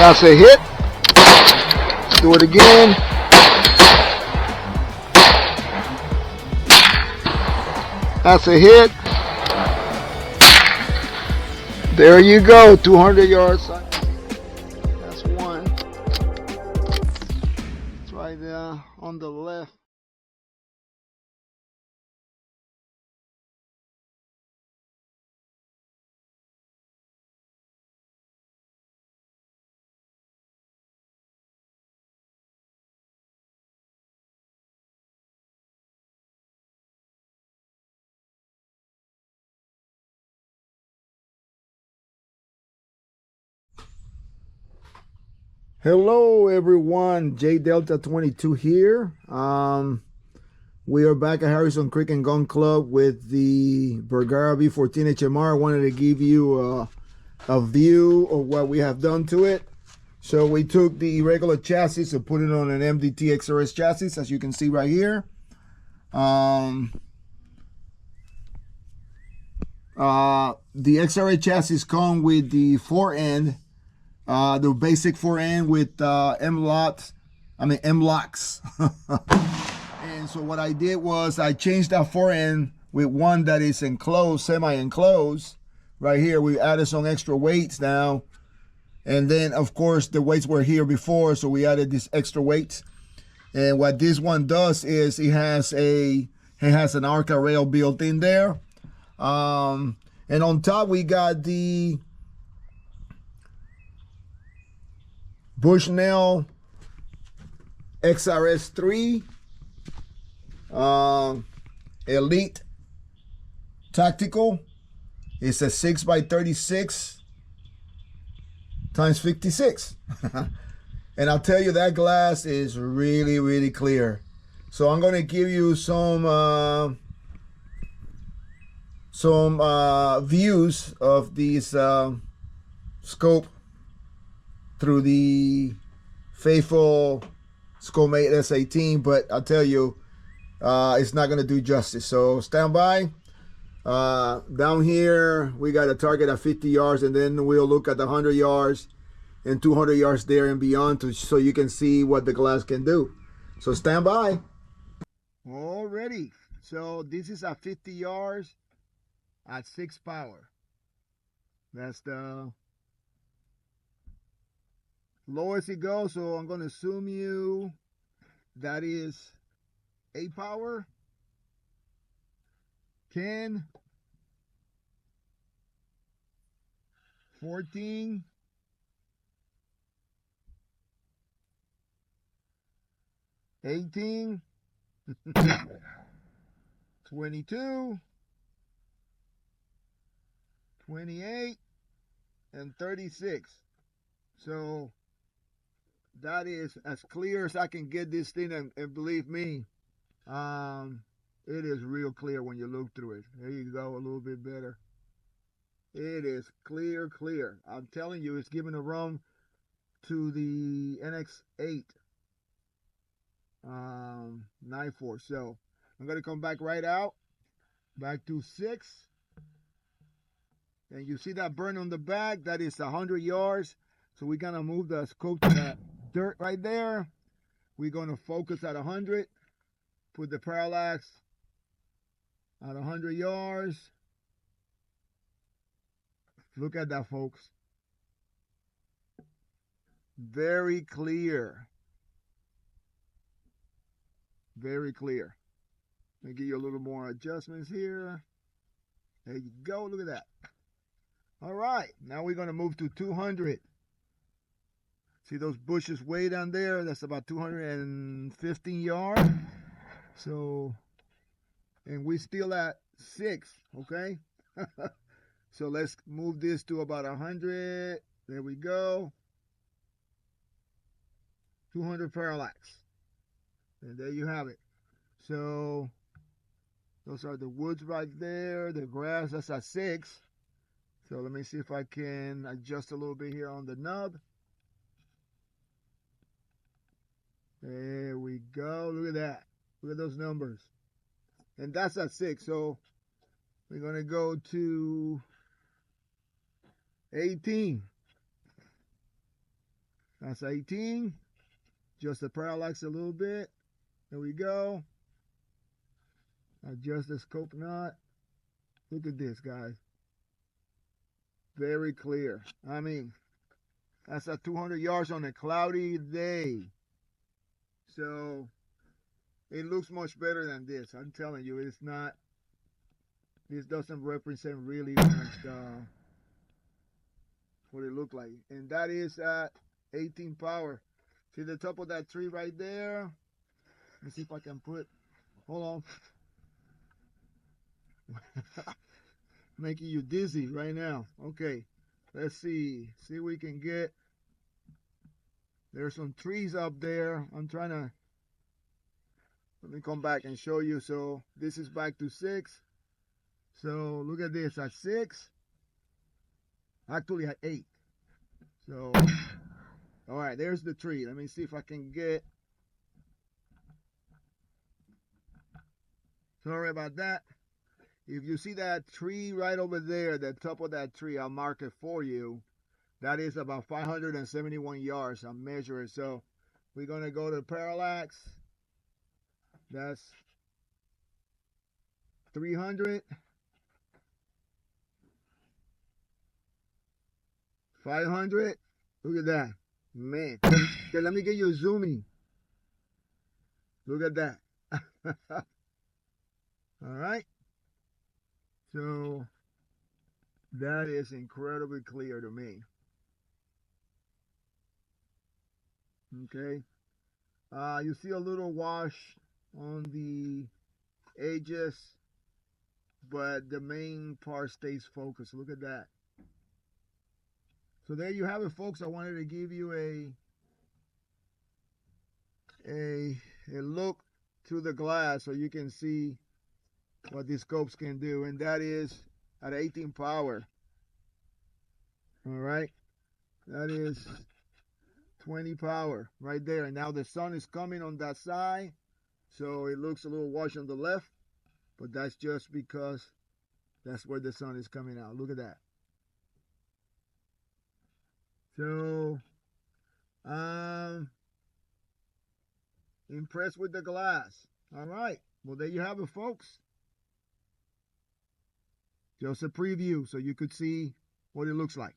That's a hit. Do it again. That's a hit. There you go, 200 yards. That's one. It's right there on the left. Hello everyone, J Delta 22 here. We are back at Harrison Creek and Gun Club with the Bergara B14 HMR. I wanted to give you a view of what we have done to it. So we took the regular chassis and put it on an MDT XRS chassis, as you can see right here. The XRS chassis come with the fore-end, the basic fore-end with M-locks. And so what I did was I changed that fore-end with one that is enclosed, semi-enclosed. Right here, we added some extra weights now. And then, of course, the weights were here before, so we added these extra weights. And what this one does is it has an ARCA rail built in there. And on top, we got the Bushnell XRS3 Elite Tactical. It's a 6x36 times 56. And I'll tell you, that glass is really, really clear. So I'm going to give you some views of these scope through the faithful ScopeMate S18, but I'll tell you, it's not going to do justice. So stand by. Down here, we got a target at 50 yards, and then we'll look at the 100 yards and 200 yards there and beyond so you can see what the glass can do. So stand by. Already. So this is at 50 yards at 6 power. That's the lowest it goes. So I'm going to assume you that is 8 power. 10, 14, 18, 22, 28, and 36. So that is as clear as I can get this thing, and believe me, it is real clear when you look through it. There you go, a little bit better. It is clear, clear. I'm telling you, it's giving a run to the NX8 9.4. So I'm going to come back right out, back to 6. And you see that burn on the back? That is 100 yards. So we're going to move the scope to that dirt right there. We're going to focus at 100. Put the parallax at 100 yards. Look at that, folks. Very clear. Very clear. Let me give you a little more adjustments here. There you go. Look at that. All right. Now we're going to move to 200. See those bushes way down there? That's about 215 yards. So, and we're still at 6, okay? So let's move this to about 100. There we go. 200 parallax. And there you have it. So those are the woods right there. The grass, that's at 6. So let me see if I can adjust a little bit here on the nub. There we go. Look at that. Look at those numbers. And that's at 6. So we're going to go to 18. That's 18. Just the parallax a little bit. There we go. Adjust the scope knot. Look at this, guys. Very clear. I mean, that's at 200 yards on a cloudy day. So it looks much better than this. I'm telling you, it's not. This doesn't represent really much what it looked like. And that is at 18 power. See the top of that tree right there? Let's see if I can put, hold on. Making you dizzy right now. Okay, let's see if we can get, there's some trees up there. I'm trying to, let me come back and show you. So this is back to 6. So look at this, at 6, actually at 8. So all right, there's the tree. Let me see if I can get, sorry about that. If you see that tree right over there, the top of that tree, I'll mark it for you. That is about 571 yards. I'm measuring. So we're going to go to parallax. That's 300. 500. Look at that. Man. Okay, let me get you a zooming. Look at that. All right. So that is incredibly clear to me. Okay. You see a little wash on the edges, but the main part stays focused. Look at that. So there you have it, folks. I wanted to give you a look through the glass so you can see what these scopes can do, and that is at 18 power. All right, that is 20 power right there. And now the sun is coming on that side, so it looks a little washed on the left, but that's just because that's where the sun is coming out. Look at that. So impressed with the glass. All right, well, there you have it, folks. Just a preview so you could see what it looks like.